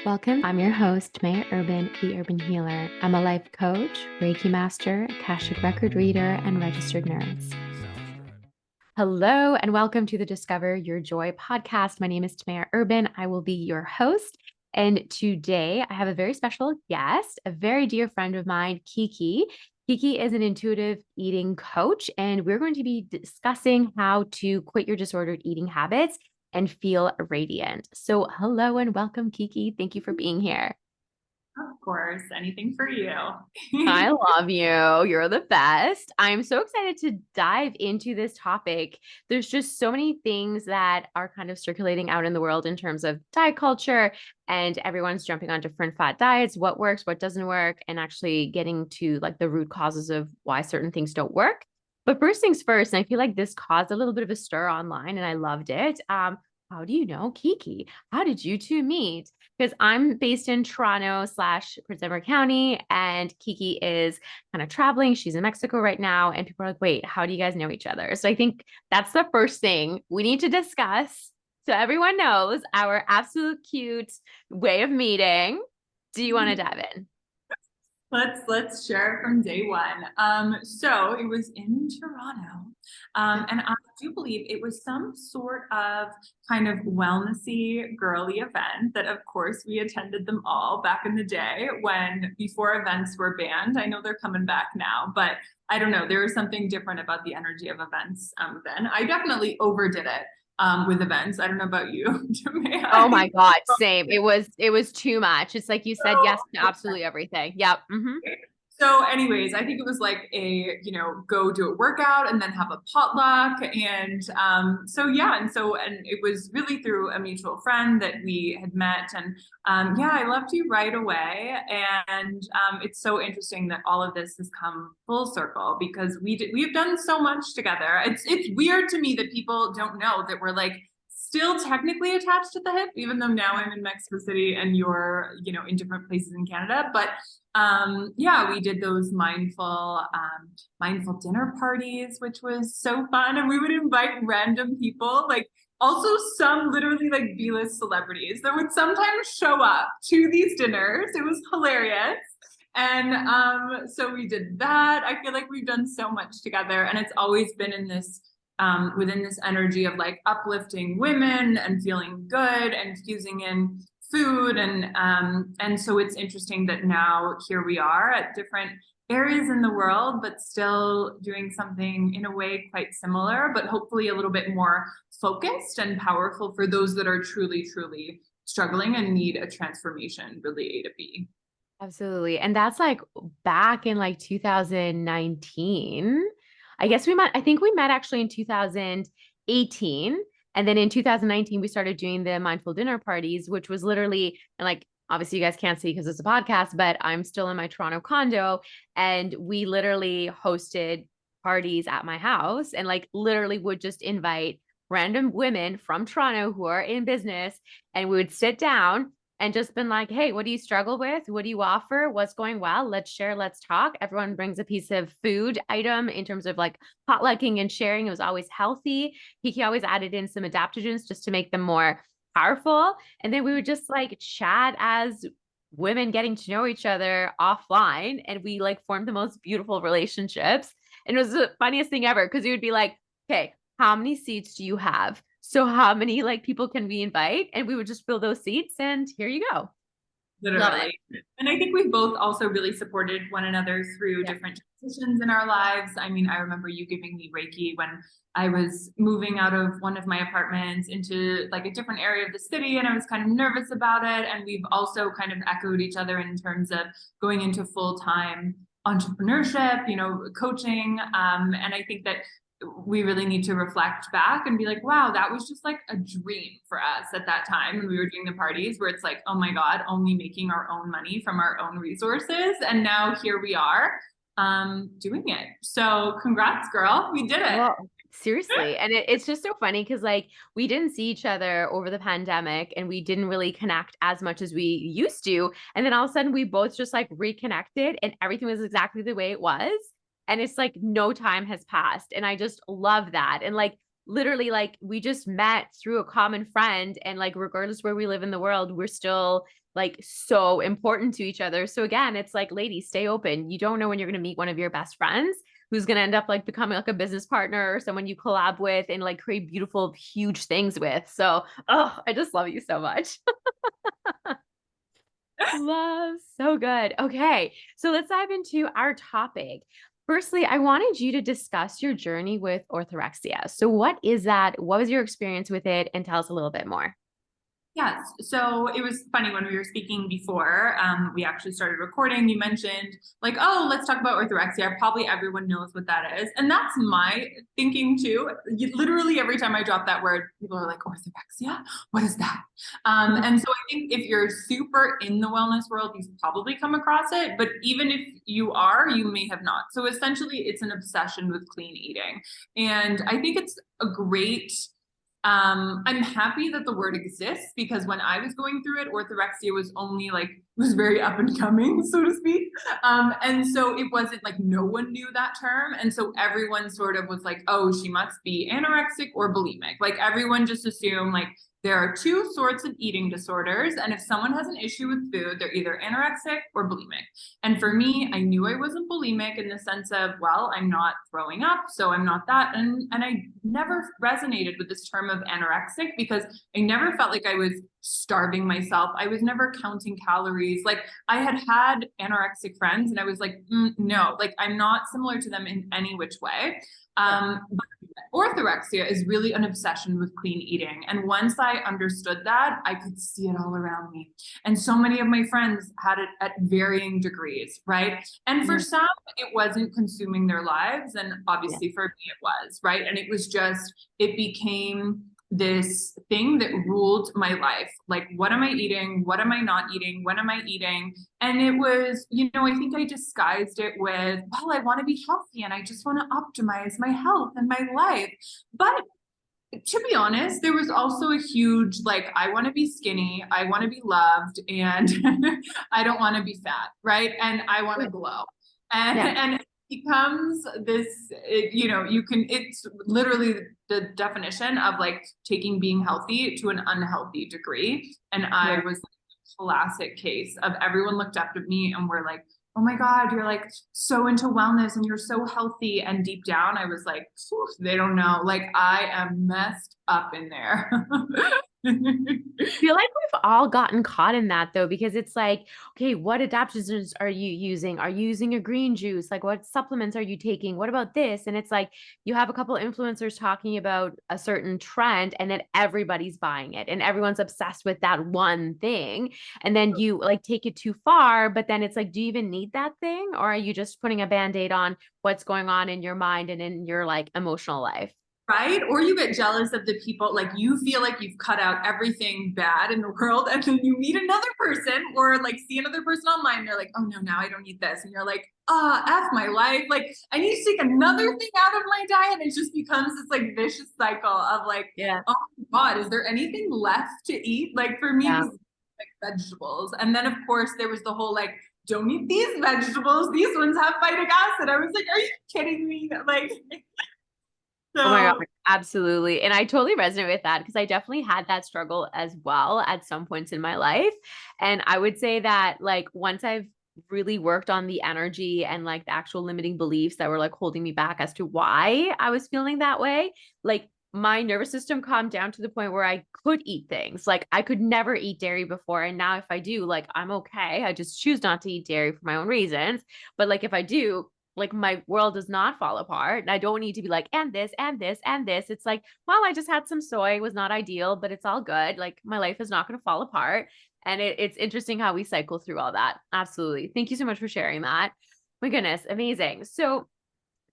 Welcome. I'm your host, Maya Urban, the Urban Healer. I'm a life coach, Reiki master, Akashic record reader, and registered nurse. Hello, and welcome to the Discover Your Joy podcast. My name is Tamara Urban. I will be your host. And today I have a very special guest, a very dear friend of mine, Kiki. Kiki is an intuitive eating coach, and we're going to be discussing how to quit your disordered eating habits and feel radiant. So hello and welcome, Kiki. Thank you for being here. Of course, anything for you. I love you. You're the best. I'm so excited to dive into this topic. There's just so many things that are kind of circulating out in the world in terms of diet culture, and everyone's jumping on different fat diets, what works, what doesn't work, and actually getting to like the root causes of why certain things don't work. But first things first, and I feel like this caused a little bit of a stir online and I loved it. How do you know Kiki? How did you two meet? Because I'm based in Toronto / Prince Edward County, and Kiki is kind of traveling. She's in Mexico right now. And people are like, wait, how do you guys know each other? So I think that's the first thing we need to discuss. So everyone knows our absolute cute way of meeting. Do you want to dive in? Let's share from day one. So it was in Toronto, and I do believe it was some sort of kind of wellnessy girly event that, of course, we attended them all back in the day when before events were banned. I know they're coming back now, but I don't know. There was something different about the energy of events then. I definitely overdid it with events. I don't know about you, Jamea. Oh my God, same. It was too much. It's like you said yes to absolutely everything. Yep. So anyways, I think it was like go do a workout and then have a potluck. And and it was really through a mutual friend that we had met. And I loved you right away. And it's so interesting that all of this has come full circle because we've done so much together. It's weird to me that people don't know that we're like still technically attached at the hip, even though now I'm in Mexico City and you're, in different places in Canada. But we did those mindful dinner parties, which was so fun. And we would invite random people, like also some literally like B-list celebrities that would sometimes show up to these dinners. It was hilarious. And so we did that. I feel like we've done so much together, and it's always been in this within this energy of like uplifting women and feeling good and fusing in food. And so it's interesting that now here we are at different areas in the world, but still doing something in a way quite similar, but hopefully a little bit more focused and powerful for those that are truly, truly struggling and need a transformation, really A to B. Absolutely. And that's like back in like 2019. I think we met actually in 2018. And then in 2019, we started doing the mindful dinner parties, which was literally, and like, obviously you guys can't see because it's a podcast, but I'm still in my Toronto condo, and we literally hosted parties at my house and like literally would just invite random women from Toronto who are in business, and we would sit down and just been like, hey, what do you struggle with? What do you offer? What's going well? Let's share, let's talk. Everyone brings a piece of food item in terms of like potlucking and sharing. It was always healthy. Kiki always added in some adaptogens just to make them more powerful. And then we would just like chat as women getting to know each other offline. And we like formed the most beautiful relationships. And it was the funniest thing ever because we would be like, okay, how many seats do you have? So how many like people can we invite? And we would just fill those seats and here you go. Love it. Literally. And I think we've both also really supported one another through different transitions in our lives. I mean, I remember you giving me Reiki when I was moving out of one of my apartments into like a different area of the city, and I was kind of nervous about it. And we've also kind of echoed each other in terms of going into full-time entrepreneurship, coaching. And I think that we really need to reflect back and be like, wow, that was just like a dream for us at that time when we were doing the parties, where it's like, oh my God, only making our own money from our own resources. And now here we are doing it. So congrats, girl. We did it. Well, seriously. And it's just so funny because like we didn't see each other over the pandemic and we didn't really connect as much as we used to. And then all of a sudden we both just like reconnected and everything was exactly the way it was. And it's like no time has passed. And I just love that. And like literally, like we just met through a common friend. And like regardless where we live in the world, we're still like so important to each other. So again, it's like, ladies, stay open. You don't know when you're going to meet one of your best friends who's going to end up like becoming like a business partner or someone you collab with and like create beautiful, huge things with. So, oh, I just love you so much. Love. So good. Okay. So let's dive into our topic. Firstly, I wanted you to discuss your journey with orthorexia. So what is that? What was your experience with it? And tell us a little bit more. Yes. So it was funny when we were speaking before, we actually started recording. You mentioned like, oh, let's talk about orthorexia. Probably everyone knows what that is. And that's my thinking too. Literally every time I drop that word, people are like, orthorexia? What is that? And so I think if you're super in the wellness world, you've probably come across it. But even if you are, you may have not. So essentially it's an obsession with clean eating. And I think it's a great I'm happy that the word exists because when I was going through it, orthorexia was only like, was very up and coming, so to speak. And so it wasn't like no one knew that term. And so everyone sort of was like, oh, she must be anorexic or bulimic. Like everyone just assumed like there are two sorts of eating disorders. And if someone has an issue with food, they're either anorexic or bulimic. And for me, I knew I wasn't bulimic in the sense of, well, I'm not throwing up, so I'm not that. And I never resonated with this term of anorexic because I never felt like I was starving myself. I was never counting calories. Like I had anorexic friends and I was like, no, like I'm not similar to them in any which way. But orthorexia is really an obsession with clean eating. And once I understood that, I could see it all around me. And so many of my friends had it at varying degrees, right? And for some, it wasn't consuming their lives. And obviously for me, it was, right? And it was just, it became this thing that ruled my life. Like, what am I eating? What am I not eating? When am I eating? And it was, I think I disguised it with, well, I want to be healthy and I just want to optimize my health and my life. But to be honest, there was also a huge, like, I want to be skinny, I want to be loved, and I don't want to be fat, right? And I want to glow. And becomes this, it's literally the definition of like taking being healthy to an unhealthy degree. And I was like a classic case of everyone looked up at me and were like, oh my God, you're like so into wellness and you're so healthy. And deep down, I was like, they don't know. Like I am messed up in there. I feel like we've all gotten caught in that though, because it's like, okay, what adaptogens are you using? Are you using a green juice? Like what supplements are you taking? What about this? And it's like, you have a couple influencers talking about a certain trend and then everybody's buying it and everyone's obsessed with that one thing. And then you like take it too far, but then it's like, do you even need that thing? Or are you just putting a band-aid on what's going on in your mind and in your like emotional life? Right? Or you get jealous of the people, like you feel like you've cut out everything bad in the world, and then you meet another person or like see another person online, and they're like, oh no, now I don't need this. And you're like, F my life. Like I need to take another thing out of my diet. It just becomes this like vicious cycle of like, oh my God, is there anything left to eat? Like for me, it was like vegetables. And then of course there was the whole like, don't eat these vegetables. These ones have phytic acid. I was like, are you kidding me? Like, Oh my God, absolutely. And I totally resonate with that because I definitely had that struggle as well at some points in my life. And I would say that like once I've really worked on the energy and like the actual limiting beliefs that were like holding me back as to why I was feeling that way, like my nervous system calmed down to the point where I could eat things. Like I could never eat dairy before. And now if I do, like I'm okay. I just choose not to eat dairy for my own reasons. But like if I do, like my world does not fall apart. And I don't need to be like, and this, and this, and this. It's like, well, I just had some soy, it was not ideal, but it's all good. Like my life is not going to fall apart. And it's interesting how we cycle through all that. Absolutely. Thank you so much for sharing that. My goodness, amazing. So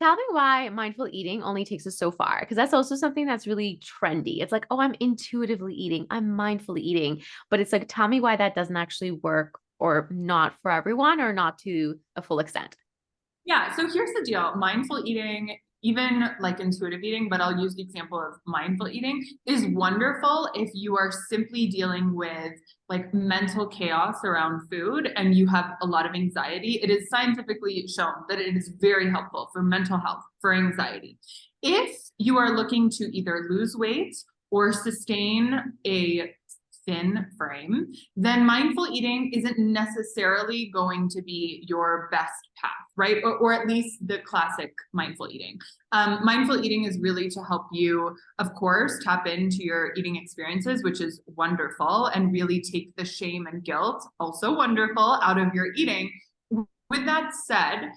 tell me why mindful eating only takes us so far. Because that's also something that's really trendy. It's like, oh, I'm intuitively eating, I'm mindfully eating. But it's like, tell me why that doesn't actually work or not for everyone or not to a full extent. Yeah, so here's the deal. Mindful eating, even like intuitive eating, but I'll use the example of mindful eating, is wonderful if you are simply dealing with like mental chaos around food and you have a lot of anxiety. It is scientifically shown that it is very helpful for mental health, for anxiety. If you are looking to either lose weight or sustain a thin frame, then mindful eating isn't necessarily going to be your best path, right? Or at least the classic mindful eating. Mindful eating is really to help you, of course, tap into your eating experiences, which is wonderful, and really take the shame and guilt, also wonderful, out of your eating. With that said,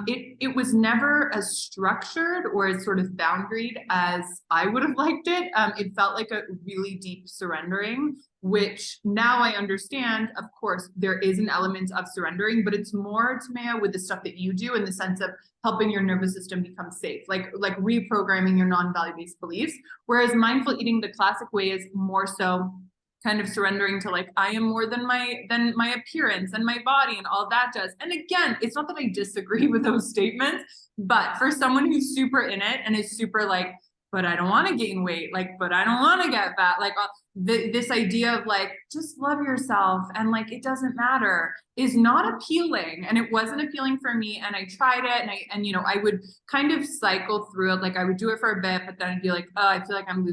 it was never as structured or as sort of boundaried as I would have liked it. It felt like a really deep surrendering, which now I understand, of course, there is an element of surrendering, but it's more, Tamaya, with the stuff that you do in the sense of helping your nervous system become safe, like reprogramming your non-value-based beliefs. Whereas mindful eating, the classic way, is more so kind of surrendering to like, I am more than my appearance and my body and all that does. And again, it's not that I disagree with those statements, but for someone who's super in it and is super like, but I don't want to gain weight, like, but I don't want to get fat, like this idea of like, just love yourself and like, it doesn't matter, is not appealing. And it wasn't appealing for me. And I tried it, and you know, I would kind of cycle through it. Like I would do it for a bit, but then I'd be like, oh, I feel like I'm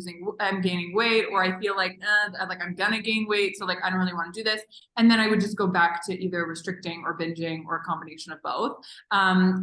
gaining weight, or I feel like, I'm gonna gain weight. So like, I don't really want to do this. And then I would just go back to either restricting or binging or a combination of both.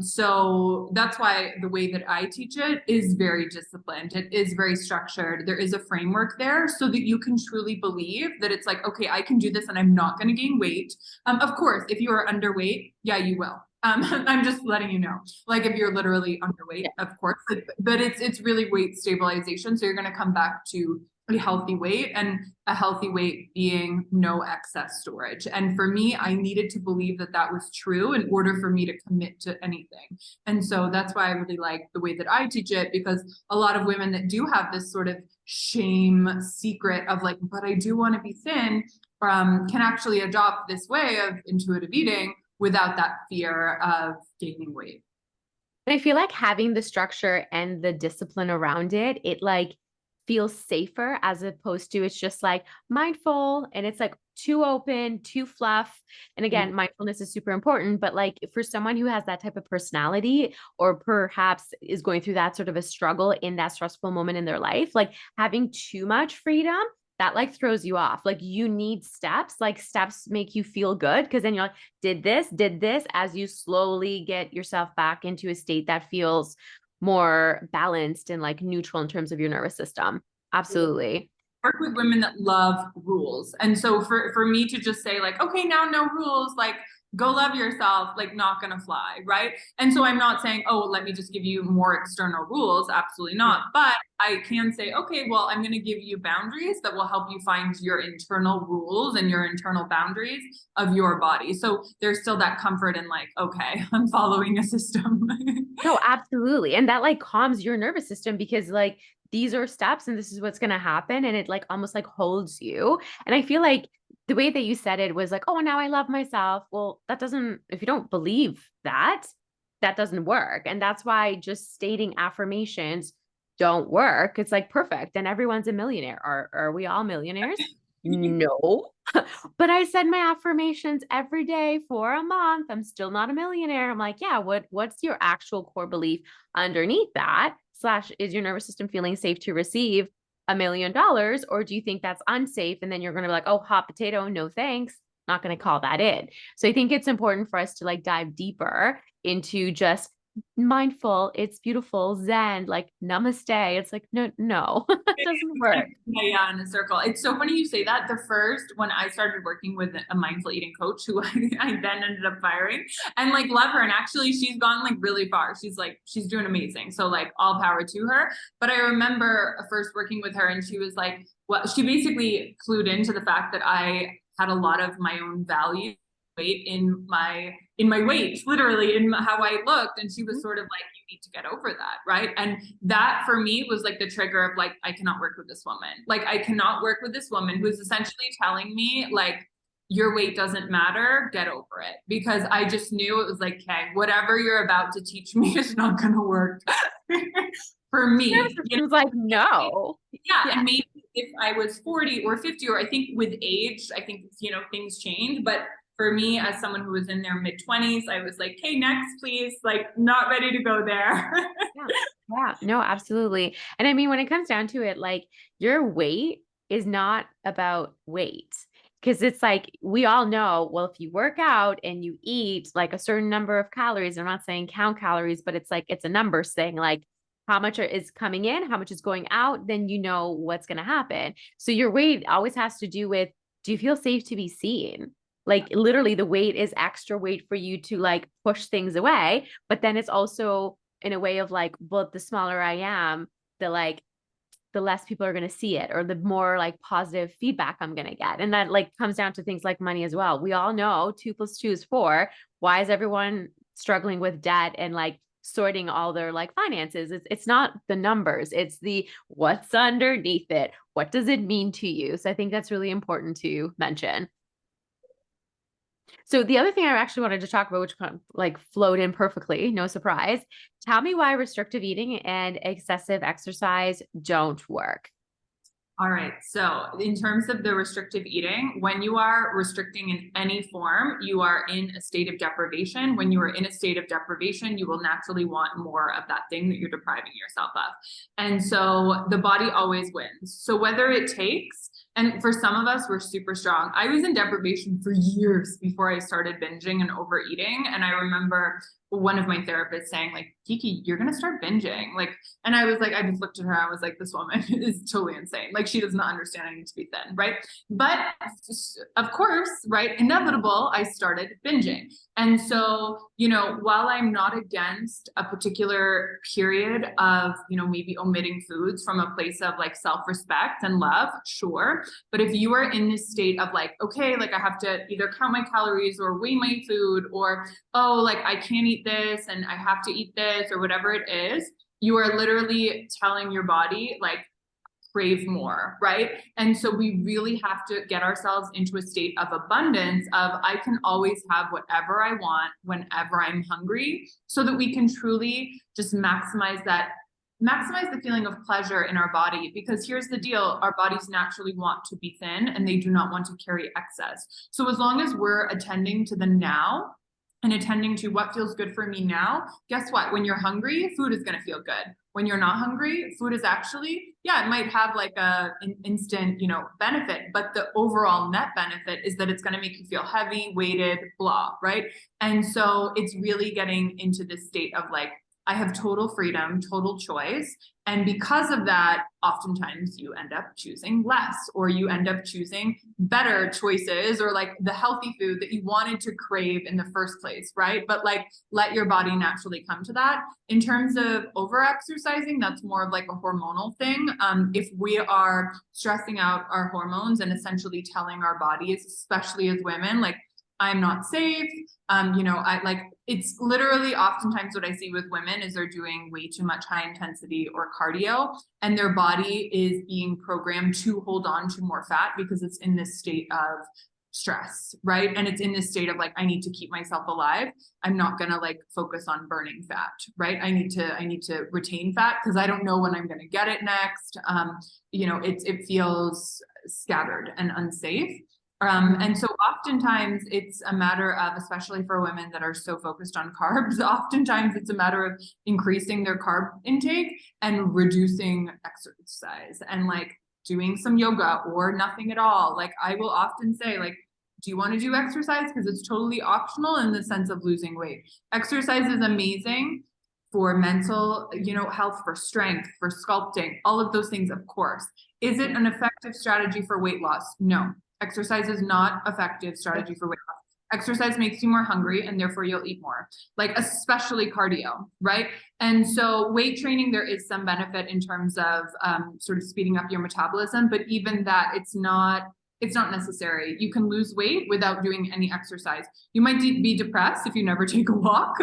So that's why the way that I teach it is very disciplined. It is very structured. There is a framework there so that you can truly believe that it's like, okay, I can do this and I'm not going to gain weight. Of course, if you are underweight, yeah, you will. I'm just letting you know, like if you're literally underweight, of course, but it's really weight stabilization. So you're going to come back to a healthy weight, and a healthy weight being no excess storage. And for me, I needed to believe that that was true in order for me to commit to anything. And so that's why I really like the way that I teach it, because a lot of women that do have this sort of shame secret of like, but I do want to be thin, can actually adopt this way of intuitive eating without that fear of gaining weight. And I feel like having the structure and the discipline around it, it like feels safer, as opposed to it's just like mindful and it's like too open, too fluff. And again, mindfulness is super important, but like for someone who has that type of personality, or perhaps is going through that sort of a struggle in that stressful moment in their life, like having too much freedom, that like throws you off. Like you need steps, like steps make you feel good, because then you're like, did this, as you slowly get yourself back into a state that feels more balanced and like neutral in terms of your nervous system. Absolutely. Work with women that love rules. And so for me to just say like, okay, now no rules, like go love yourself, like not gonna fly, right? And so I'm not saying, oh, let me just give you more external rules. Absolutely not. But I can say, okay, well, I'm going to give you boundaries that will help you find your internal rules and your internal boundaries of your body. So there's still that comfort in like, okay, I'm following a system. No, absolutely. And that like calms your nervous system, because like these are steps and this is what's going to happen. And it like almost like holds you. And I feel like the way that you said it was like, oh, now I love myself. Well, that doesn't, if you don't believe that, that doesn't work. And that's why just stating affirmations don't work. It's like perfect. And everyone's a millionaire. Are we all millionaires? No. But I said my affirmations every day for a month. I'm still not a millionaire. I'm like, yeah, what's your actual core belief underneath that? Slash, is your nervous system feeling safe to receive $1 million? Or do you think that's unsafe? And then you're going to be like, oh, hot potato, no thanks. Not going to call that in. So I think it's important for us to like dive deeper into just mindful, it's beautiful, zen, like namaste. It's like, no, it doesn't work. Yeah, in a circle. It's so funny you say that. The first, when I started working with a mindful eating coach who I then ended up firing, and like love her. And actually she's gone like really far. She's doing amazing. So like all power to her. But I remember first working with her, and she was like, well, she basically clued into the fact that I had a lot of my own value weight in my weight, literally in how I looked. And she was sort of like, you need to get over that. Right. And that for me was like the trigger of like, I cannot work with this woman. Like I cannot work with this woman who's essentially telling me like, your weight doesn't matter, get over it. Because I just knew it was like, okay, whatever you're about to teach me is not going to work for me. It was like, no. Yeah. And maybe if I was 40 or 50, or I think with age, I think, things change. But for me, as someone who was in their mid-20s, I was like, hey, next, please, like not ready to go there. Yeah, no, absolutely. And I mean, when it comes down to it, like your weight is not about weight. Because it's like, we all know, well, if you work out and you eat like a certain number of calories, I'm not saying count calories, but it's like, it's a numbers thing, like how much is coming in, how much is going out, then you know what's going to happen. So your weight always has to do with, do you feel safe to be seen? Like literally the weight is extra weight for you to like push things away. But then it's also in a way of like, well, the smaller I am, the like the less people are going to see it, or the more like positive feedback I'm going to get. And that like comes down to things like money as well. We all know 2 + 2 is 4. Why is everyone struggling with debt and like sorting all their like finances? It's not the numbers, it's the what's underneath it. What does it mean to you? So I think that's really important to mention. So the other thing I actually wanted to talk about, which kind of like flowed in perfectly, no surprise. Tell me why restrictive eating and excessive exercise don't work. All right. So, in terms of the restrictive eating, when you are restricting in any form, you are in a state of deprivation. When you are in a state of deprivation, you will naturally want more of that thing that you're depriving yourself of. And so the body always wins. So, whether it takes, and for some of us, we're super strong. I was in deprivation for years before I started binging and overeating. And I remember one of my therapists saying, like, Kiki, you're going to start binging. Like, and I was like, I just looked at her. I was like, this woman is totally insane. Like, she does not understand I need to be thin. Right. But of course, right, inevitable, I started binging. And so, while I'm not against a particular period of, maybe omitting foods from a place of like self-respect and love, sure. But if you are in this state of like, okay, like I have to either count my calories or weigh my food, or, oh, like I can't eat this and I have to eat this, or whatever it is, you are literally telling your body like, crave more, right? And so we really have to get ourselves into a state of abundance of I can always have whatever I want whenever I'm hungry, so that we can truly just maximize the feeling of pleasure in our body. Because here's the deal, our bodies naturally want to be thin and they do not want to carry excess. So as long as we're attending to the now and attending to what feels good for me now, guess what? When you're hungry, food is going to feel good. When you're not hungry, food is actually, yeah, it might have like an instant, benefit, but the overall net benefit is that it's going to make you feel heavy, weighted, blah, right? And so it's really getting into this state of like, I have total freedom, total choice. And because of that, oftentimes you end up choosing less, or you end up choosing better choices, or like the healthy food that you wanted to crave in the first place, right? But like, let your body naturally come to that. In terms of over exercising, that's more of like a hormonal thing. If we are stressing out our hormones and essentially telling our bodies, especially as women, like, I'm not safe. I like, it's literally oftentimes what I see with women is they're doing way too much high intensity or cardio, and their body is being programmed to hold on to more fat because it's in this state of stress, right? And it's in this state of like, I need to keep myself alive. I'm not going to like focus on burning fat, right? I need to retain fat because I don't know when I'm going to get it next. It feels scattered and unsafe. And so oftentimes it's a matter of, especially for women that are so focused on carbs, oftentimes it's a matter of increasing their carb intake and reducing exercise and like doing some yoga or nothing at all. Like I will often say, like, do you want to do exercise? Because it's totally optional in the sense of losing weight. Exercise is amazing for mental, health, for strength, for sculpting, all of those things, of course. Is it an effective strategy for weight loss? No. Exercise is not effective strategy for weight loss. Exercise makes you more hungry and therefore you'll eat more, like especially cardio, right? And so weight training, there is some benefit in terms of sort of speeding up your metabolism, but even that, it's not necessary. You can lose weight without doing any exercise. You might be depressed if you never take a walk,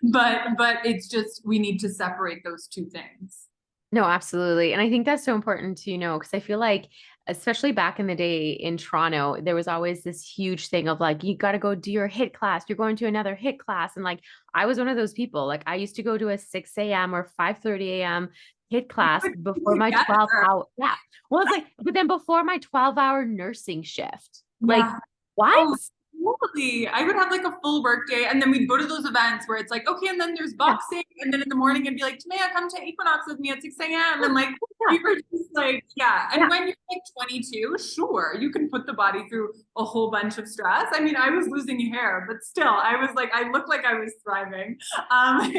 but it's just, we need to separate those two things. No, absolutely. And I think that's so important to know, because I feel like, especially back in the day in Toronto, there was always this huge thing of like, you got to go do your HIIT class. You're going to another HIIT class. And like, I was one of those people. Like, I used to go to a 6 a.m. or 5:30 a.m. HIIT class before my 12-hour. Yeah. Well, it's like, but then before my 12-hour nursing shift, like, Yeah. what? Oh, Totally. I would have like a full work day and then we'd go to those events where it's like, okay, and then there's Yeah. boxing. And then in the morning it'd be like, Tamaya, come to Equinox with me at 6 a.m. And like, Yeah. we were just like, yeah. And Yeah. when you're like 22, sure, you can put the body through a whole bunch of stress. I mean, I was losing hair, but still, I was like, I looked like I was thriving. Um,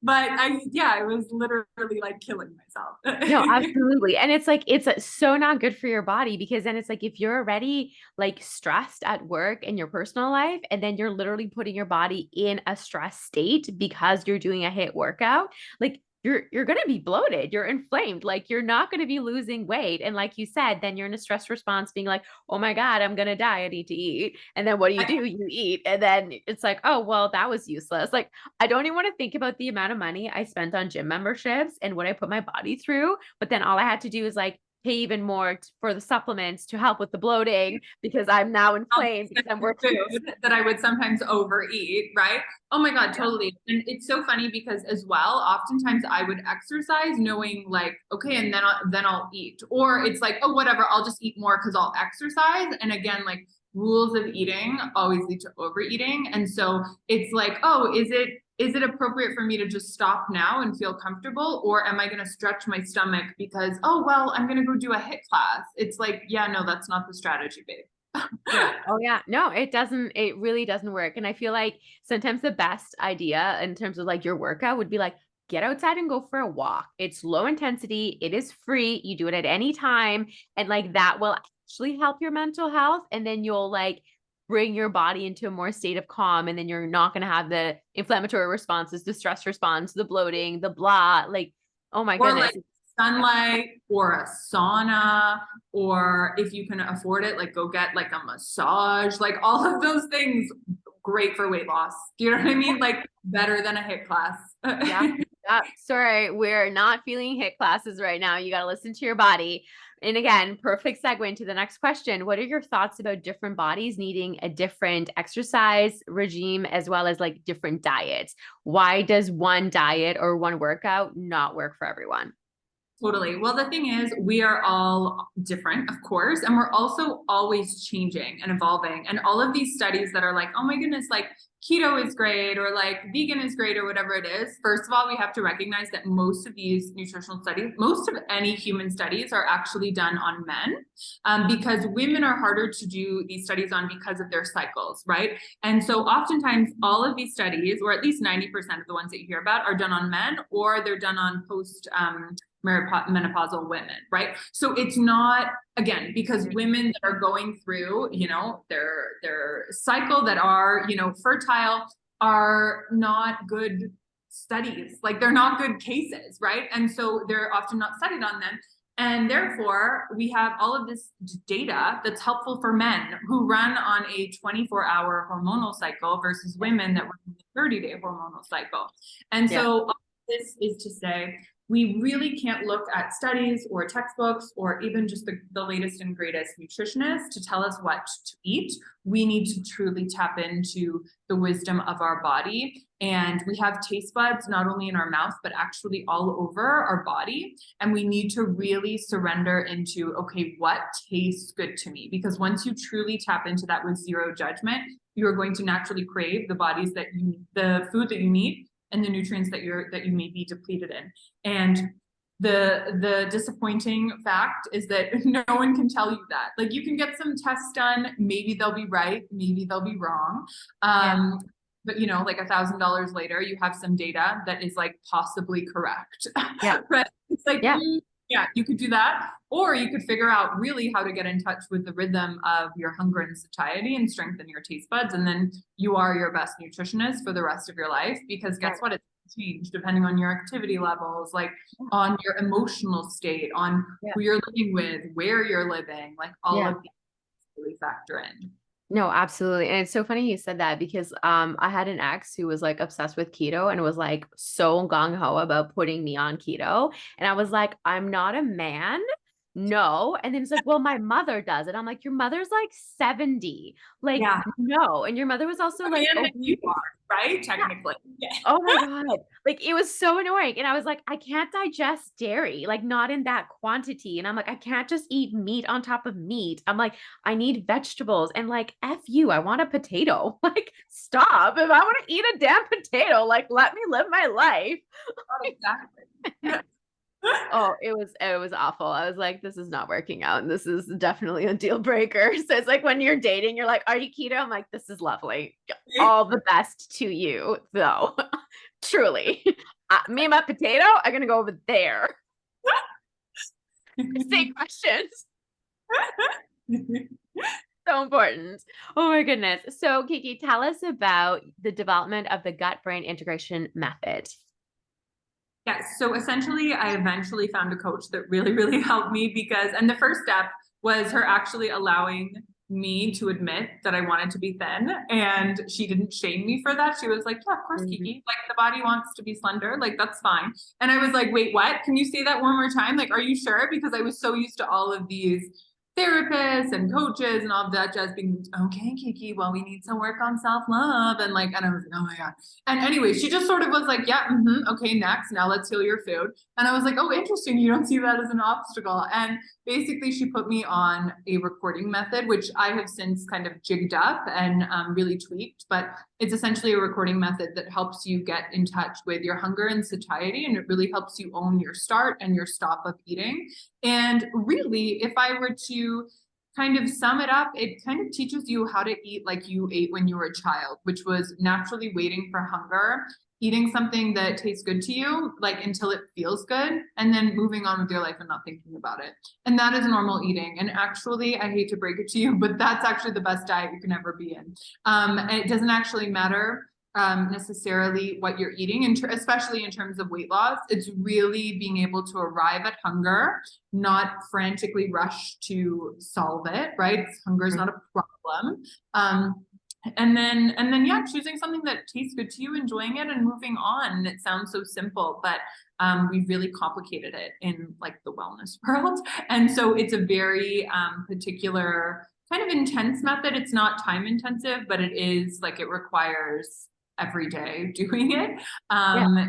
but I was literally like killing myself. No, absolutely. And it's like, it's so not good for your body because then it's like, if you're already like stressed at work and your personal life, and then you're literally putting your body in a stress state because you're doing a HIIT workout, like you're going to be bloated, you're inflamed, like you're not going to be losing weight. And like you said, then you're in a stress response being like, oh my God, I'm going to die. I need to eat. And then what do? You eat. And then it's like, oh, well, that was useless. Like, I don't even want to think about the amount of money I spent on gym memberships and what I put my body through. But then all I had to do is like pay even more for the supplements to help with the bloating because I'm now inflamed because I'm working. Food that I would sometimes overeat, right? Oh my God, totally. And it's so funny because as well, oftentimes I would exercise knowing like, okay, and then I'll eat. Or it's like, oh, whatever, I'll just eat more because I'll exercise. And again, like rules of eating always lead to overeating. And so it's like, oh, is it appropriate for me to just stop now and feel comfortable? Or am I going to stretch my stomach because, oh, well, I'm going to go do a HIIT class? It's like, yeah, no, that's not the strategy, babe. Yeah. Oh yeah. No, it really doesn't work. And I feel like sometimes the best idea in terms of like your workout would be like, get outside and go for a walk. It's low intensity. It is free. You do it at any time. And like that will actually help your mental health. And then you'll like bring your body into a more state of calm. And then you're not going to have the inflammatory responses, the stress response, the bloating, the blah, like, oh my Or goodness. like sunlight or a sauna, or if you can afford it, like go get like a massage, like all of those things, great for weight loss. Do you know what I mean? Like better than a HIIT class. Yeah. Yeah. Sorry, we're not feeling HIIT classes right now. You got to listen to your body. And again, perfect segue into the next question. What are your thoughts about different bodies needing a different exercise regime as well as like different diets? Why does one diet or one workout not work for everyone? Totally. Well, the thing is, we are all different, of course, and we're also always changing and evolving. And all of these studies that are like, oh my goodness, like keto is great or like vegan is great or whatever it is. First of all, we have to recognize that most of these nutritional studies, most of any human studies are actually done on men because women are harder to do these studies on because of their cycles, right? And so oftentimes all of these studies, or at least 90% of the ones that you hear about are done on men or they're done on post menopausal women, right? So it's not, again, because women that are going through, you know, their cycle that are, you know, fertile are not good studies. Like they're not good cases, right? And so they're often not studied on them. And therefore, we have all of this data that's helpful for men who run on a 24-hour hormonal cycle versus women that run on a 30-day hormonal cycle. And so all this is to say, we really can't look at studies or textbooks or even just the latest and greatest nutritionists to tell us what to eat. We need to truly tap into the wisdom of our body. And we have taste buds not only in our mouth, but actually all over our body. And we need to really surrender into, okay, what tastes good to me? Because once you truly tap into that with zero judgment, you're going to naturally crave the food that you need and the nutrients that you may be depleted in. And the disappointing fact is that no one can tell you that. Like you can get some tests done, maybe they'll be right, maybe they'll be wrong. But you know, like $1,000 later, you have some data that is like possibly correct. Yeah. Right? It's like, yeah, you could do that. Or you could figure out really how to get in touch with the rhythm of your hunger and satiety and strengthen your taste buds. And then you are your best nutritionist for the rest of your life, because guess what? It's changed depending on your activity levels, like on your emotional state, on who you're living with, where you're living, like all of these really factor in. No, absolutely. And it's so funny you said that because I had an ex who was like obsessed with keto and was like so gung ho about putting me on keto. And I was like, I'm not a man. no. And then it's like, well, my mother does it. I'm like, your mother's like 70. Like, Yeah. no. And your mother was also The like man that you obese. are, right? Yeah. Technically. Yeah. Oh my God. Like it was so annoying. And I was like, I can't digest dairy, like not in that quantity. And I'm like, I can't just eat meat on top of meat. I'm like, I need vegetables. And like, F you, I want a potato. Like, stop. If I want to eat a damn potato, like let me live my life. Exactly. Oh, it was awful. I was like, this is not working out. And this is definitely a deal breaker. So it's like when you're dating, you're like, are you keto? I'm like, this is lovely. All the best to you, though. Truly. Me and my potato are gonna go over there. Same questions. So important. Oh my goodness. So Kiki, tell us about the development of the gut-brain integration method. Yes. So essentially, I eventually found a coach that really, really helped me because, and the first step was her actually allowing me to admit that I wanted to be thin. And she didn't shame me for that. She was like, yeah, of course, Mhm. Kiki, like the body wants to be slender. Like, that's fine. And I was like, wait, what? Can you say that one more time? Like, are you sure? Because I was so used to all of these therapists and coaches and all of that just being, okay, Kiki, well, we need some work on self-love. And like, and I was like, oh my God. And anyway, she just sort of was like, yeah, okay, next, now let's heal your food. And I was like, oh, interesting. You don't see that as an obstacle. And basically she put me on a recording method, which I have since kind of jigged up and really tweaked, but it's essentially a recording method that helps you get in touch with your hunger and satiety. And it really helps you own your start and your stop of eating. And really, if I were to kind of sum it up, it kind of teaches you how to eat like you ate when you were a child, which was naturally waiting for hunger, eating something that tastes good to you, like until it feels good, and then moving on with your life and not thinking about it. And that is normal eating. And actually, I hate to break it to you, but that's actually the best diet you can ever be in. And it doesn't actually matter necessarily what you're eating, and especially in terms of weight loss. It's really being able to arrive at hunger, not frantically rush to solve it, right? Hunger is not a problem. And then yeah, choosing something that tastes good to you, enjoying it, and moving on. And it sounds so simple, but we really complicated it in like the wellness world. And so it's a very particular kind of intense method. It's not time intensive, but it is like it requires every day doing it. Yeah.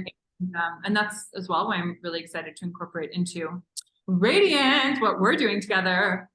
And that's as well why I'm really excited to incorporate into Radiant what we're doing together.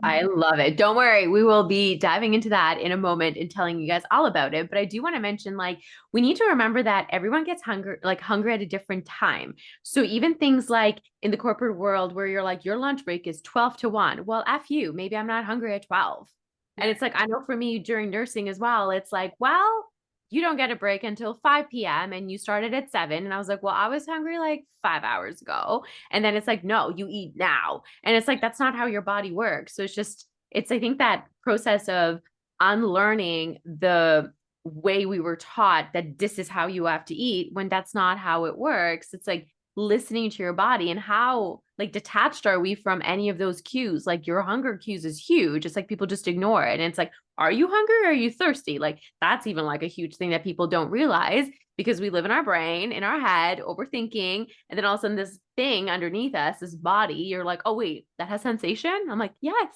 I love it. Don't worry. We will be diving into that in a moment and telling you guys all about it. But I do want to mention like we need to remember that everyone gets hunger at a different time. So even things like in the corporate world where you're like your lunch break is 12 to 1. Well, F you, maybe I'm not hungry at 12. And it's like I know for me during nursing as well, it's like, well, you don't get a break until 5 p.m. and you started at 7. And I was like, well, I was hungry like 5 hours ago. And then it's like, no, you eat now. And it's like, that's not how your body works. So it's just, it's, I think that process of unlearning the way we were taught that this is how you have to eat when that's not how it works. It's like listening to your body and how like detached are we from any of those cues? Like your hunger cues is huge. It's like people just ignore it. And it's like, are you hungry or are you thirsty? Like that's even like a huge thing that people don't realize because we live in our brain, in our head, overthinking. And then all of a sudden this thing underneath us, this body, you're like, oh wait, that has sensation? I'm like, yes.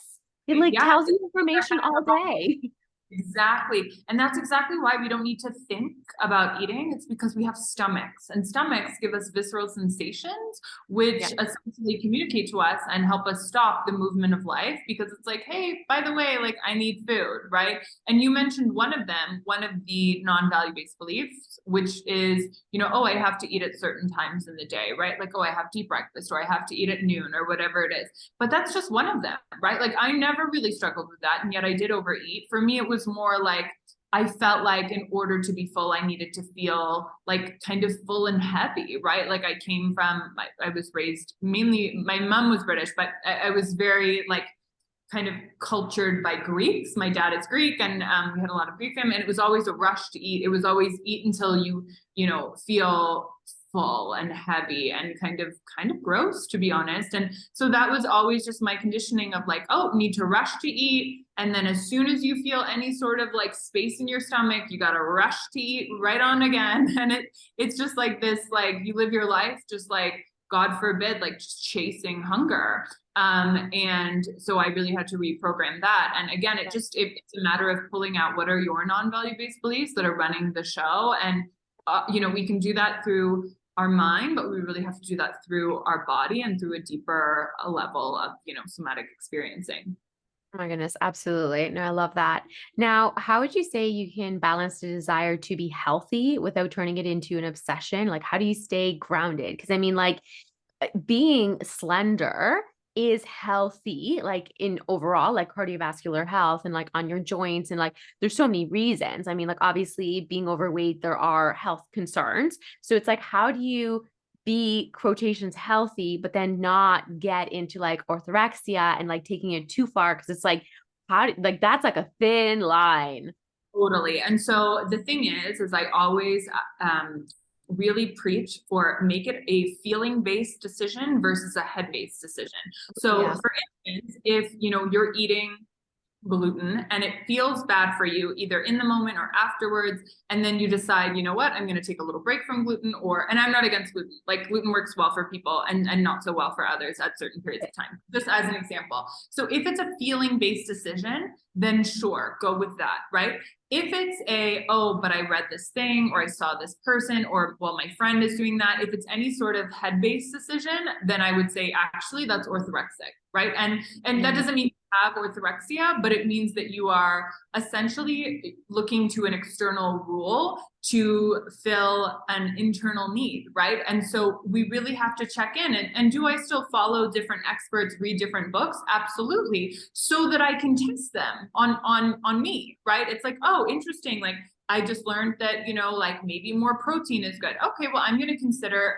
It like Yeah, tells you information all day. exactly. And that's exactly why we don't need to think about eating. It's because we have stomachs, and stomachs give us visceral sensations, which Yeah. essentially communicate to us and help us stop the movement of life because it's like, hey, by the way, like I need food, right? And you mentioned one of them, one of the non-value based beliefs, which is, oh, I have to eat at certain times in the day, right? Like, oh, I have to eat breakfast or I have to eat at noon or whatever it is. But that's just one of them, right? Like I never really struggled with that. And yet I did overeat. For me, it was more like I felt like in order to be full, I needed to feel like kind of full and heavy, right? Like I came from, I was raised mainly, my mom was British, but I was very like kind of cultured by Greeks. My dad is Greek, and we had a lot of Greek family, and it was always a rush to eat. It was always eat until you feel full and heavy and kind of gross, to be honest. And so that was always just my conditioning of like, oh, need to rush to eat. And then as soon as you feel any sort of like space in your stomach, you got to rush to eat right on again. And it's just like this, like you live your life just like God forbid, like just chasing hunger. And so I really had to reprogram that. And again, it's a matter of pulling out what are your non-value based beliefs that are running the show. And, we can do that through our mind, but we really have to do that through our body and through a deeper level of, somatic experiencing. Oh my goodness, absolutely. No, I love that. Now, how would you say you can balance the desire to be healthy without turning it into an obsession? Like, how do you stay grounded? Because I mean, like, being slender is healthy, like in overall, like cardiovascular health and like on your joints. And like, there's so many reasons. I mean, like, obviously, being overweight, there are health concerns. So it's like, how do you be quotations healthy, but then not get into like orthorexia and like taking it too far? Cause it's like, like that's like a thin line. Totally. And so the thing is I always really preach for make it a feeling based decision versus a head based decision. So Yeah. for instance, if you're eating gluten and it feels bad for you either in the moment or afterwards, and then you decide, you know what, I'm going to take a little break from gluten, and I'm not against gluten, like gluten works well for people and not so well for others at certain periods of time, just as an example. So if it's a feeling based decision, then sure, go with that, right? If it's but I read this thing or I saw this person or, well, my friend is doing that, if it's any sort of head-based decision, then I would say actually that's orthorexic, right? And that doesn't mean you have orthorexia, but it means that you are essentially looking to an external rule to fill an internal need, right? And so we really have to check in and do I still follow different experts, read different books? Absolutely. So that I can test them on me, right? It's like, oh, interesting. Like I just learned that, like maybe more protein is good. Okay, well, I'm going to consider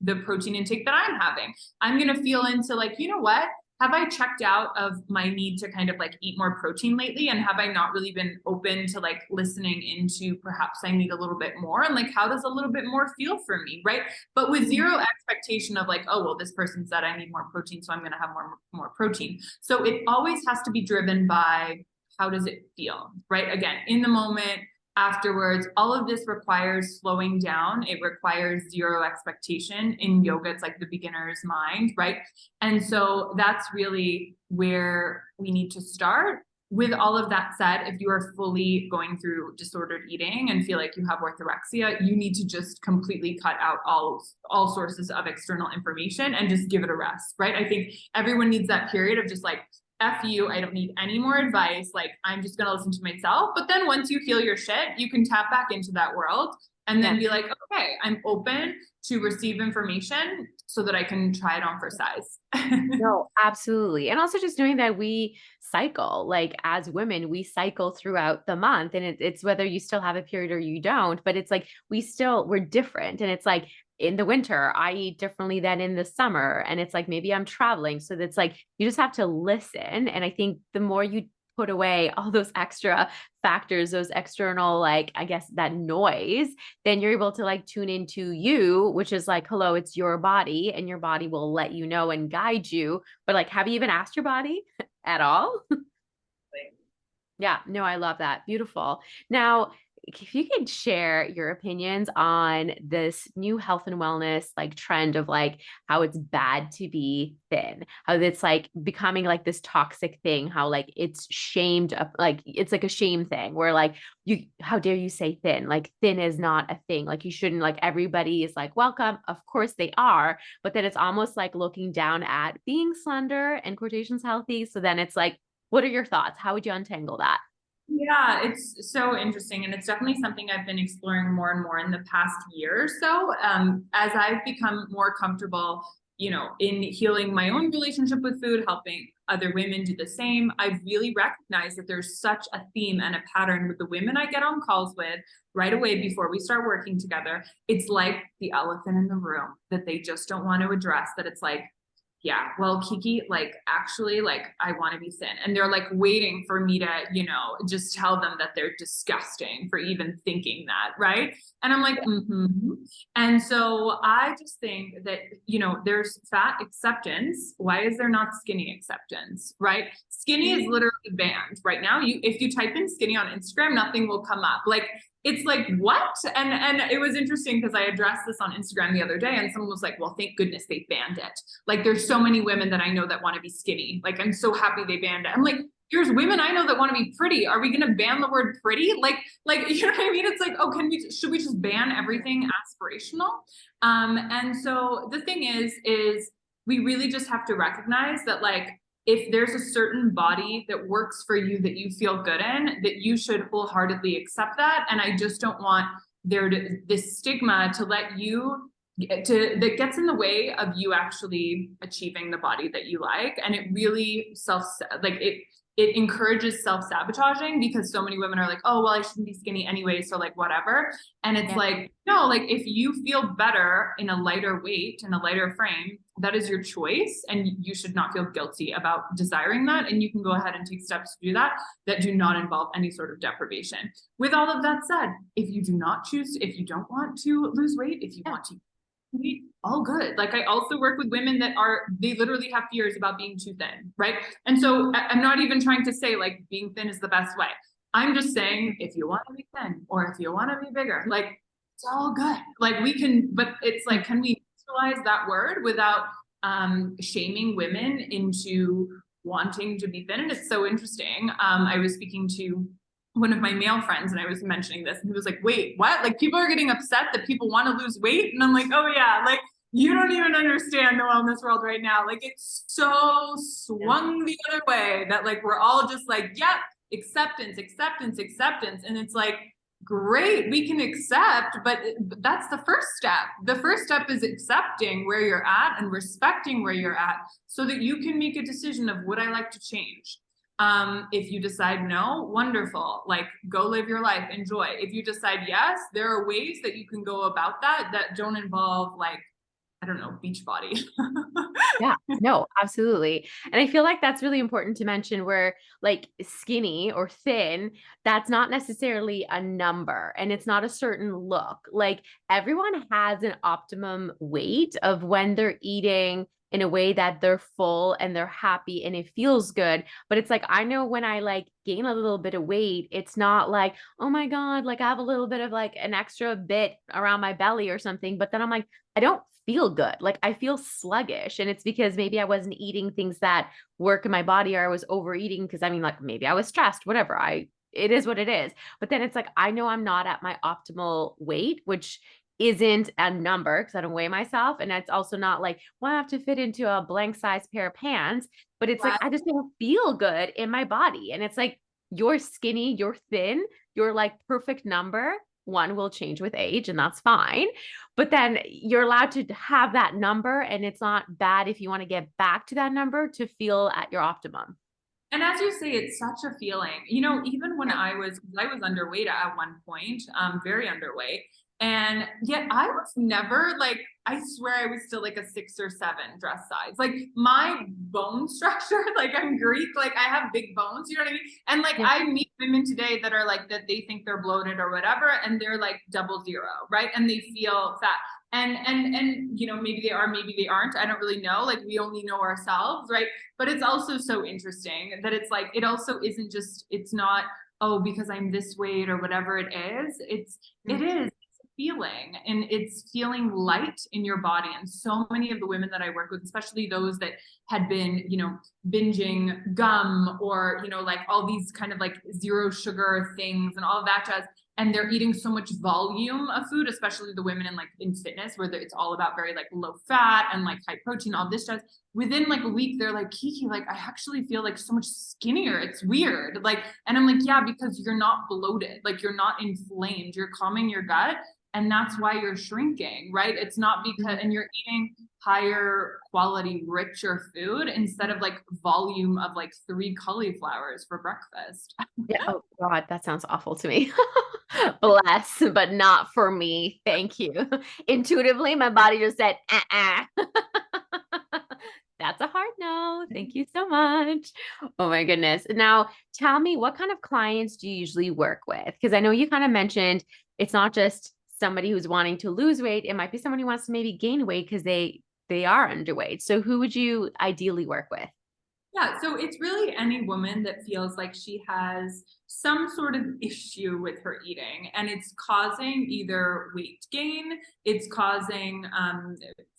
the protein intake that I'm having. I'm going to feel into like, you know what? Have I checked out of my need to kind of like eat more protein lately? And have I not really been open to like listening into perhaps I need a little bit more? And like, how does a little bit more feel for me? Right. But with zero expectation of like, oh, well, this person said I need more protein, so I'm going to have more protein. So it always has to be driven by how does it feel? Right. Again, in the moment, afterwards, all of this requires slowing down. It requires zero expectation. In yoga, it's like the beginner's mind, right? And so that's really where we need to start. With all of that said, if you are fully going through disordered eating and feel like you have orthorexia, you need to just completely cut out all sources of external information and just give it a rest, right? I think everyone needs that period of just like, F you, I don't need any more advice. Like, I'm just going to listen to myself. But then once you feel your shit, you can tap back into that world and then be like, okay, I'm open to receive information so that I can try it on for size. No, absolutely. And also just knowing that we cycle, like as women, we cycle throughout the month and it's whether you still have a period or you don't, but it's like, we're different. And it's like, in the winter, I eat differently than in the summer. And it's like, maybe I'm traveling. So that's like, you just have to listen. And I think the more you put away all those extra factors, those external, like, I guess that noise, then you're able to like tune into you, which is like, hello, it's your body and your body will let you know and guide you. But like, have you even asked your body at all? Yeah, no, I love that. Beautiful. Now, if you could share your opinions on this new health and wellness like trend of like how it's bad to be thin, how it's like becoming like this toxic thing, how like it's shamed up, like it's like a shame thing where like how dare you say thin? Like thin is not a thing. Like you shouldn't, like everybody is like welcome. Of course they are, but then it's almost like looking down at being slender and quotations healthy. So then it's like, what are your thoughts? How would you untangle that? Yeah, it's so interesting. And it's definitely something I've been exploring more and more in the past year or so. As I've become more comfortable, in healing my own relationship with food, helping other women do the same, I've really recognized that there's such a theme and a pattern with the women I get on calls with right away before we start working together. It's like the elephant in the room that they just don't want to address, that it's like, yeah, well, Kiki, like, actually, like, I want to be thin. And they're like waiting for me to, just tell them that they're disgusting for even thinking that. Right. And I'm like, And so I just think that, there's fat acceptance. Why is there not skinny acceptance? Right. Skinny is literally banned right now. If you type in skinny on Instagram, nothing will come up. Like, it's like, what? And it was interesting because I addressed this on Instagram the other day, and someone was like, well, thank goodness they banned it. Like, there's so many women that I know that want to be skinny. Like, I'm so happy they banned it. I'm like, there's women I know that want to be pretty. Are we going to ban the word pretty? Like, you know what I mean? It's like, oh, should we just ban everything aspirational? And so the thing is we really just have to recognize that, like, if there's a certain body that works for you that you feel good in, that you should wholeheartedly accept that. And I just don't want this stigma to let you that gets in the way of you actually achieving the body that you like. And it really it encourages self-sabotaging, because so many women are like, oh, well, I shouldn't be skinny anyway, so like whatever. And it's like, no, like if you feel better in a lighter weight, in a lighter frame, that is your choice, and you should not feel guilty about desiring that. And you can go ahead and take steps to do that do not involve any sort of deprivation. With all of that said, if you do not choose, if you don't want to lose weight, if you want to, all good. Like, I also work with women that they literally have fears about being too thin, right? And so I'm not even trying to say like being thin is the best way. I'm just saying, if you want to be thin or if you want to be bigger, like, it's all good. Like, we can, but it's like, can we utilize that word without shaming women into wanting to be thin? And it's so interesting. I was speaking to one of my male friends, and I was mentioning this, and he was like, wait, what? Like, people are getting upset that people want to lose weight? And I'm like, oh yeah, like, you don't even understand the wellness world right now. Like, it's so swung the other way that, like, we're all just like, yep, acceptance, acceptance, acceptance. And it's like, great, we can accept, but that's the first step. The first step is accepting where you're at and respecting where you're at, so that you can make a decision of, would I like to change? If you decide no, wonderful, like, go live your life, enjoy. If you decide yes, there are ways that you can go about that don't involve, like, I don't know, beach body. Yeah, no, absolutely. And I feel like that's really important to mention, where like skinny or thin, that's not necessarily a number, and it's not a certain look. Like, everyone has an optimum weight of when they're eating in a way that they're full and they're happy and it feels good. But it's like, I know when I like gain a little bit of weight, it's not like, oh my God, like I have a little bit of like an extra bit around my belly or something. But then I'm like, I don't feel good. Like, I feel sluggish. And it's because maybe I wasn't eating things that work in my body, or I was overeating because, I mean, like, maybe I was stressed, whatever. It is what it is. But then it's like, I know I'm not at my optimal weight, which isn't a number because I don't weigh myself. And it's also not like, well, I have to fit into a blank size pair of pants, but it's like, I just don't feel good in my body. And it's like, you're skinny, you're thin, you're like perfect number. One will change with age, and that's fine. But then you're allowed to have that number, and it's not bad if you want to get back to that number to feel at your optimum. And as you say, it's such a feeling, you know, even when I was underweight at one point, very underweight. And yet I was never like, I swear I was still like a 6 or 7 dress size. Like, my bone structure, like, I'm Greek, like, I have big bones, you know what I mean? And like, I meet women today that are like, that they think they're bloated or whatever, and they're like 00, right? And they feel fat. And you know, maybe they are, maybe they aren't. I don't really know. Like, we only know ourselves, right? But it's also so interesting that it's like, it also isn't just, it's not, oh, because I'm this weight or whatever it is. It is feeling, and it's feeling light in your body. And so many of the women that I work with, especially those that had been, you know, binging gum, or, you know, like all these kind of like zero sugar things and all of that jazz, and they're eating so much volume of food, especially the women in like in fitness, where it's all about very like low fat and like high protein, all this jazz. Within like a week, they're like, Kiki, like, I actually feel like so much skinnier. It's weird. Like, and I'm like, yeah, because you're not bloated, like, you're not inflamed, you're calming your gut. And that's why you're shrinking, right? It's not because, and you're eating higher quality, richer food instead of like volume of like 3 cauliflowers for breakfast. Yeah. Oh God, that sounds awful to me. Bless, but not for me. Thank you. Intuitively, my body just said, That's a hard no. Thank you so much. Oh my goodness. Now, tell me, what kind of clients do you usually work with? Because I know you kind of mentioned it's not just somebody who's wanting to lose weight. It might be somebody who wants to maybe gain weight because they are underweight. So who would you ideally work with? Yeah, so it's really any woman that feels like she has some sort of issue with her eating, and it's causing either weight gain, it's causing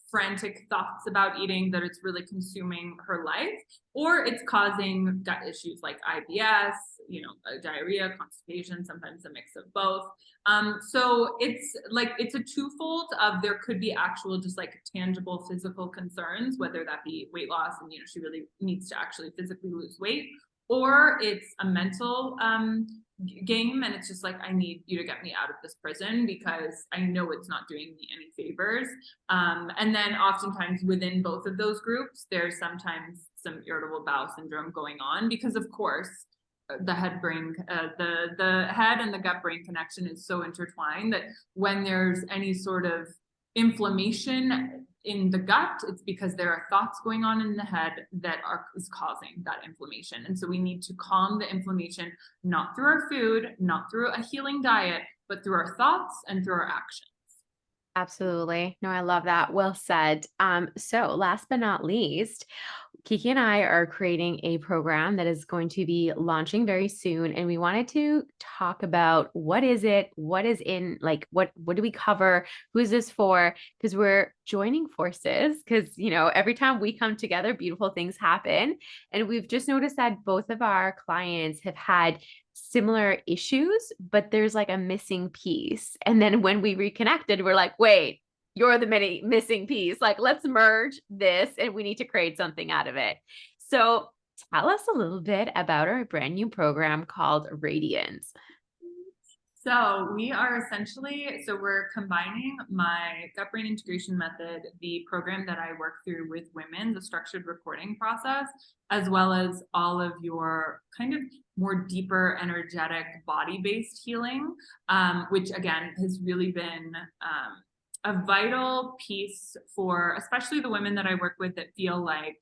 frantic thoughts about eating that it's really consuming her life, or it's causing gut issues like IBS, diarrhea, constipation, sometimes a mix of both. So it's a twofold of there could be actual just like tangible physical concerns, whether that be weight loss and she really needs to actually physically lose weight, or it's a mental game and it's just like I need you to get me out of this prison because I know it's not doing me any favors. And then oftentimes within both of those groups, there's sometimes some irritable bowel syndrome going on because of course the the head and the gut brain connection is so intertwined that when there's any sort of inflammation in the gut, it's because there are thoughts going on in the head that is causing that inflammation. And so we need to calm the inflammation, not through our food, not through a healing diet, but through our thoughts and through our actions. Absolutely. No, I love that. Well said. So last but not least, Kiki and I are creating a program that is going to be launching very soon. And we wanted to talk about what is it, what is in, like, what do we cover? Who is this for? Because we're joining forces because, every time we come together, beautiful things happen. And we've just noticed that both of our clients have had similar issues, but there's like a missing piece. And then when we reconnected, we're like, wait, you're the missing piece. Like, let's merge this and we need to create something out of it. So tell us a little bit about our brand new program called Radiance. So we're combining my gut brain integration method, the program that I work through with women, the structured recording process, as well as all of your kind of more deeper energetic body-based healing, which again has really been a vital piece for especially the women that I work with that feel like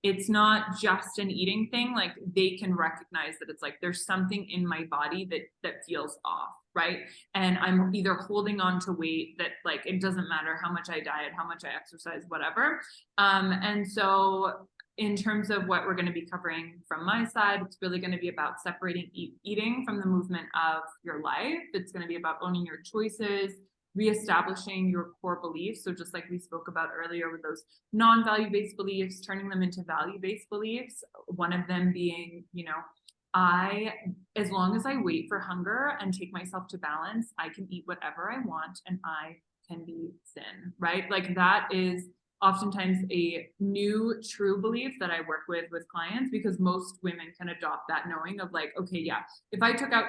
it's not just an eating thing. Like they can recognize that it's like there's something in my body that feels off, right? And I'm either holding on to weight that like it doesn't matter how much I diet, how much I exercise, whatever. And so in terms of what we're going to be covering from my side, it's really going to be about separating eating from the movement of your life. It's going to be about owning your choices, reestablishing your core beliefs. So just like we spoke about earlier with those non-value-based beliefs, turning them into value-based beliefs. One of them being, as long as I wait for hunger and take myself to balance, I can eat whatever I want and I can be thin, right? Like that is oftentimes a new true belief that I work with clients because most women can adopt that knowing of like, okay, yeah, if I took out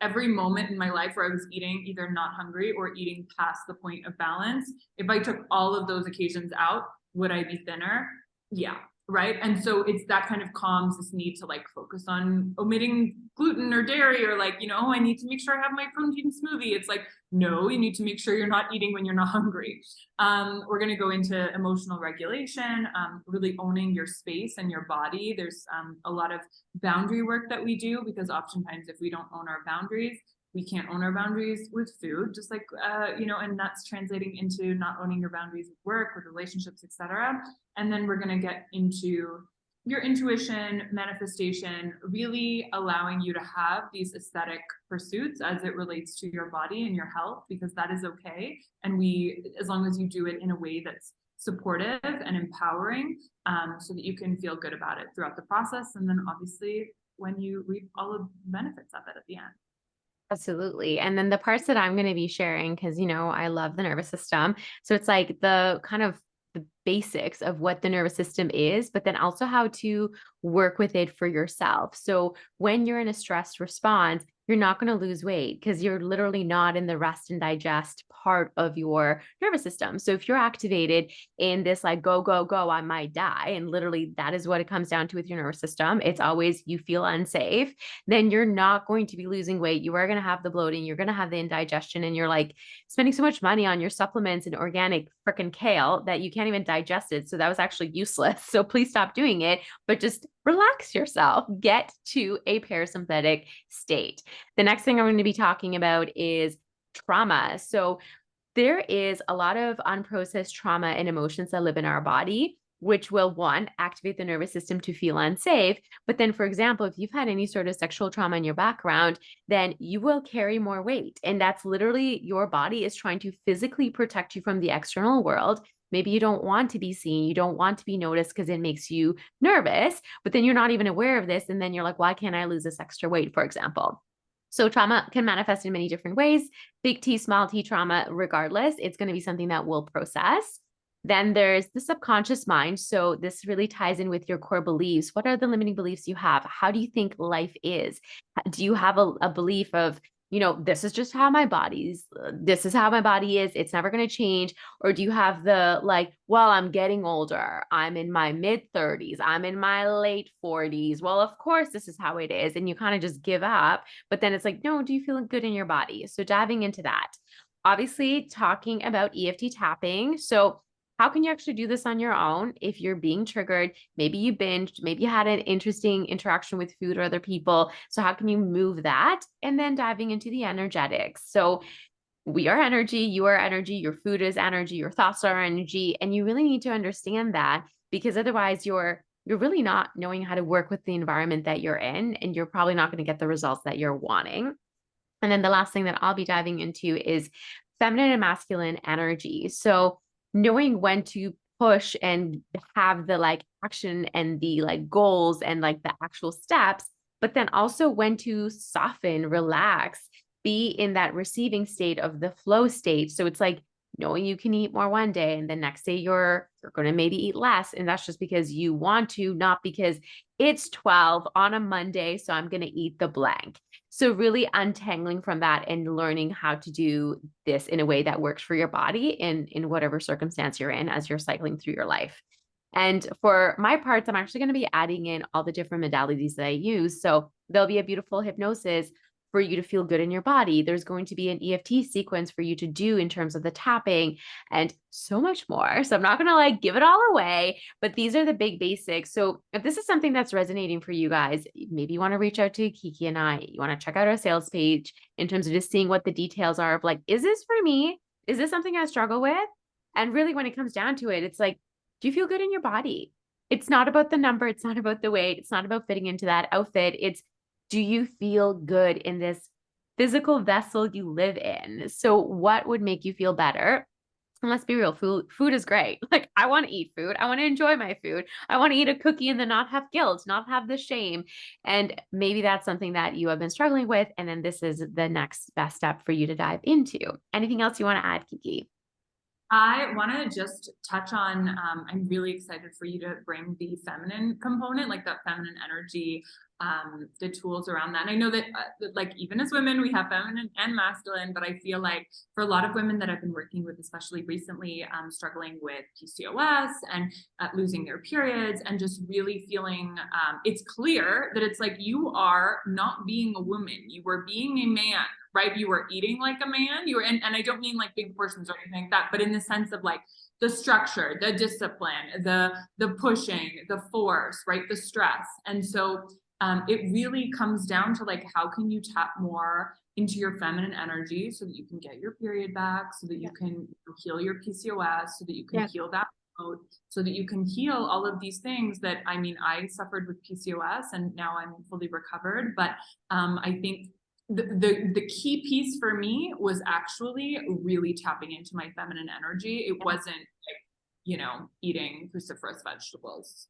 every moment in my life where I was eating either not hungry or eating past the point of balance, if I took all of those occasions out, would I be thinner? Yeah. Right. And so it's that kind of calms this need to like focus on omitting gluten or dairy or like, I need to make sure I have my protein smoothie. It's like, no, you need to make sure you're not eating when you're not hungry. We're going to go into emotional regulation, really owning your space and your body. There's a lot of boundary work that we do because oftentimes if we don't own our boundaries, we can't own our boundaries with food, just like, and that's translating into not owning your boundaries with work, with relationships, etc. And then we're going to get into your intuition, manifestation, really allowing you to have these aesthetic pursuits as it relates to your body and your health, because that is okay. And as long as you do it in a way that's supportive and empowering, so that you can feel good about it throughout the process. And then obviously when you reap all the benefits of it at the end. Absolutely. And then the parts that I'm going to be sharing, because, I love the nervous system. So it's like the kind of the basics of what the nervous system is, but then also how to work with it for yourself. So when you're in a stress response, you're not going to lose weight because you're literally not in the rest and digest part of your nervous system. So if you're activated in this like go, go, go, I might die, and literally that is what it comes down to with your nervous system. It's always you feel unsafe, then you're not going to be losing weight. You are going to have the bloating, you're going to have the indigestion, and you're like spending so much money on your supplements and organic freaking kale that you can't even digest it. So that was actually useless. So please stop doing it, but just relax yourself, get to a parasympathetic state. The next thing I'm going to be talking about is trauma. So there is a lot of unprocessed trauma and emotions that live in our body which will, one, activate the nervous system to feel unsafe. But then, for example, if you've had any sort of sexual trauma in your background, then you will carry more weight. And that's literally your body is trying to physically protect you from the external world. Maybe you don't want to be seen, you don't want to be noticed because it makes you nervous, but then you're not even aware of this. And then you're like, why can't I lose this extra weight, for example? So trauma can manifest in many different ways. Big T, small t trauma, regardless, it's going to be something that we'll process. Then there's the subconscious mind. So this really ties in with your core beliefs. What are the limiting beliefs you have? How do you think life is? Do you have a belief of, this is just how this is how my body is. It's never going to change. Or do you have the like, well, I'm getting older. I'm in my mid 30s. I'm in my late 40s. Well, of course, this is how it is. And you kind of just give up. But then it's like, no, do you feel good in your body? So diving into that. Obviously, talking about EFT tapping. So how can you actually do this on your own if you're being triggered? Maybe you binged, maybe you had an interesting interaction with food or other people. So how can you move that? And then diving into the energetics. So we are energy, you are energy, your food is energy, your thoughts are energy. And you really need to understand that, because otherwise you're really not knowing how to work with the environment that you're in, and you're probably not going to get the results that you're wanting. And then the last thing that I'll be diving into is feminine and masculine energy. So knowing when to push and have the like action and the like goals and like the actual steps, but then also when to soften, relax, be in that receiving state of the flow state. So it's like knowing you can eat more one day and the next day you're going to maybe eat less. And that's just because you want to, not because it's 12 on a Monday, so I'm going to eat the blank. So really untangling from that and learning how to do this in a way that works for your body in whatever circumstance you're in as you're cycling through your life. And for my parts, I'm actually going to be adding in all the different modalities that I use. So there'll be a beautiful hypnosis for you to feel good in your body. There's going to be an EFT sequence for you to do in terms of the tapping and so much more. So I'm not going to like give it all away, but these are the big basics. So if this is something that's resonating for you guys, maybe you want to reach out to Kiki and I, you want to check out our sales page in terms of just seeing what the details are of like, is this for me? Is this something I struggle with? And really when it comes down to it, it's like, do you feel good in your body? It's not about the number. It's not about the weight. It's not about fitting into that outfit. It's, do you feel good in this physical vessel you live in? So what would make you feel better? And let's be real, food is great. Like I want to eat food. I want to enjoy my food. I want to eat a cookie and then not have guilt, not have the shame. And maybe that's something that you have been struggling with. And then this is the next best step for you to dive into. Anything else you want to add, Kiki? I want to just touch on, I'm really excited for you to bring the feminine component, like that feminine energy, the tools around that. And I know that like even as women, we have feminine and masculine, but I feel like for a lot of women that I've been working with, especially recently, struggling with PCOS and losing their periods and just really feeling, it's clear that it's like, you are not being a woman, you are being a man, right? You were eating like a man. You were, and I don't mean like big portions or anything like that, but in the sense of like the structure, the discipline, the pushing, the force, right? The stress. And so it really comes down to like, how can you tap more into your feminine energy so that you can get your period back, so that you can heal your PCOS, so that you can heal that mode, so that you can heal all of these things that, I mean, I suffered with PCOS and now I'm fully recovered. But I think the key piece for me was actually really tapping into my feminine energy. It wasn't like, eating cruciferous vegetables.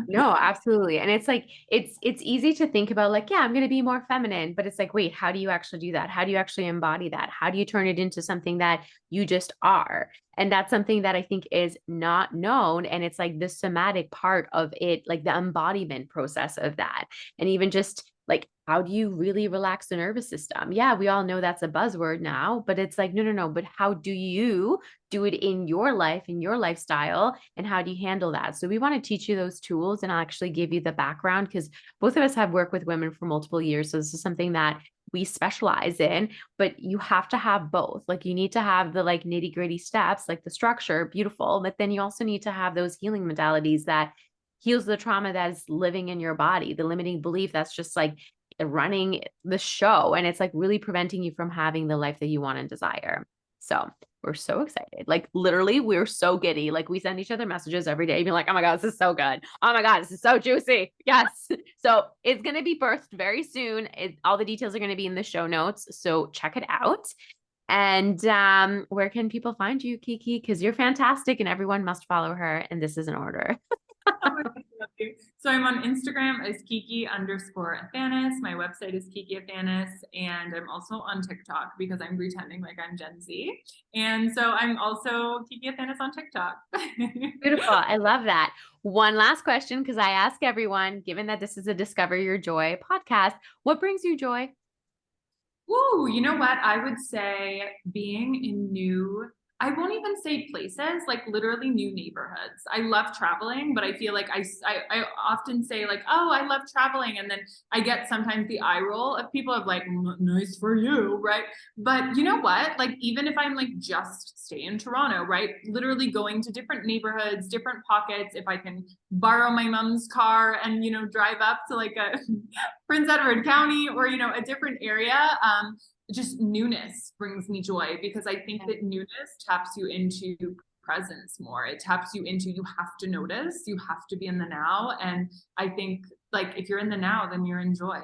No, absolutely. And it's like, it's easy to think about like, yeah, I'm going to be more feminine, but it's like, wait, how do you actually do that? How do you actually embody that? How do you turn it into something that you just are? And that's something that I think is not known. And it's like the somatic part of it, like the embodiment process of that. And even just like, how do you really relax the nervous system? Yeah, we all know that's a buzzword now, but it's like, no, but how do you do it in your life, in your lifestyle? And how do you handle that? So we want to teach you those tools and I'll actually give you the background because both of us have worked with women for multiple years. So this is something that we specialize in, but you have to have both. Like you need to have the like nitty gritty steps, like the structure, beautiful, but then you also need to have those healing modalities that heals the trauma that is living in your body, the limiting belief that's just like running the show. And it's like really preventing you from having the life that you want and desire. So we're so excited. Like literally, we're so giddy. Like we send each other messages every day, being like, oh my God, this is so good. Oh my God, this is so juicy. Yes. So it's going to be birthed very soon. All the details are going to be in the show notes. So check it out. And where can people find you, Kiki? Because you're fantastic and everyone must follow her. And this is an order. Oh my God, I love you. So I'm on Instagram as Kiki_Athanas. My website is Kiki Athanas. And I'm also on TikTok because I'm pretending like I'm Gen Z. And so I'm also Kiki Athanas on TikTok. Beautiful. I love that. One last question, because I ask everyone, given that this is a Discover Your Joy podcast, what brings you joy? Ooh, you know what? I would say being in I won't even say places, like literally new neighborhoods. I love traveling, but I feel like I often say like, oh, I love traveling. And then I get sometimes the eye roll of people of like, nice for you, right? But you know what? Like, even if I'm like just stay in Toronto, right? Literally going to different neighborhoods, different pockets. If I can borrow my mom's car and, drive up to like a Prince Edward County or, a different area, just newness brings me joy because I think that newness taps you into presence more. It taps you into, you have to notice, you have to be in the now. And I think like if you're in the now, then you're in joy.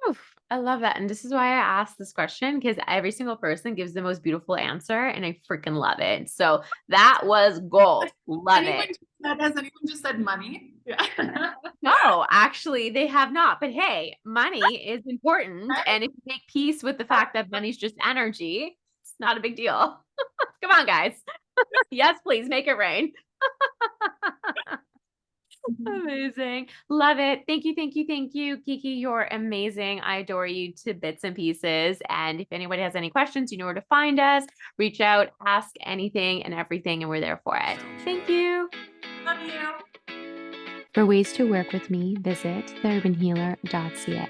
Oof, I love that. And this is why I asked this question, because every single person gives the most beautiful answer and I freaking love it. So that was gold. Love it. Has anyone just said money? Yeah. No, actually, they have not. But hey, money is important. And if you make peace with the fact that money's just energy, it's not a big deal. Come on, guys. Yes, please make it rain. Amazing. Love it. Thank you. Thank you. Thank you. Kiki, you're amazing. I adore you to bits and pieces. And if anybody has any questions, you know where to find us. Reach out, ask anything and everything, and we're there for it. Thank you. Love you. For ways to work with me, visit theurbanhealer.ca.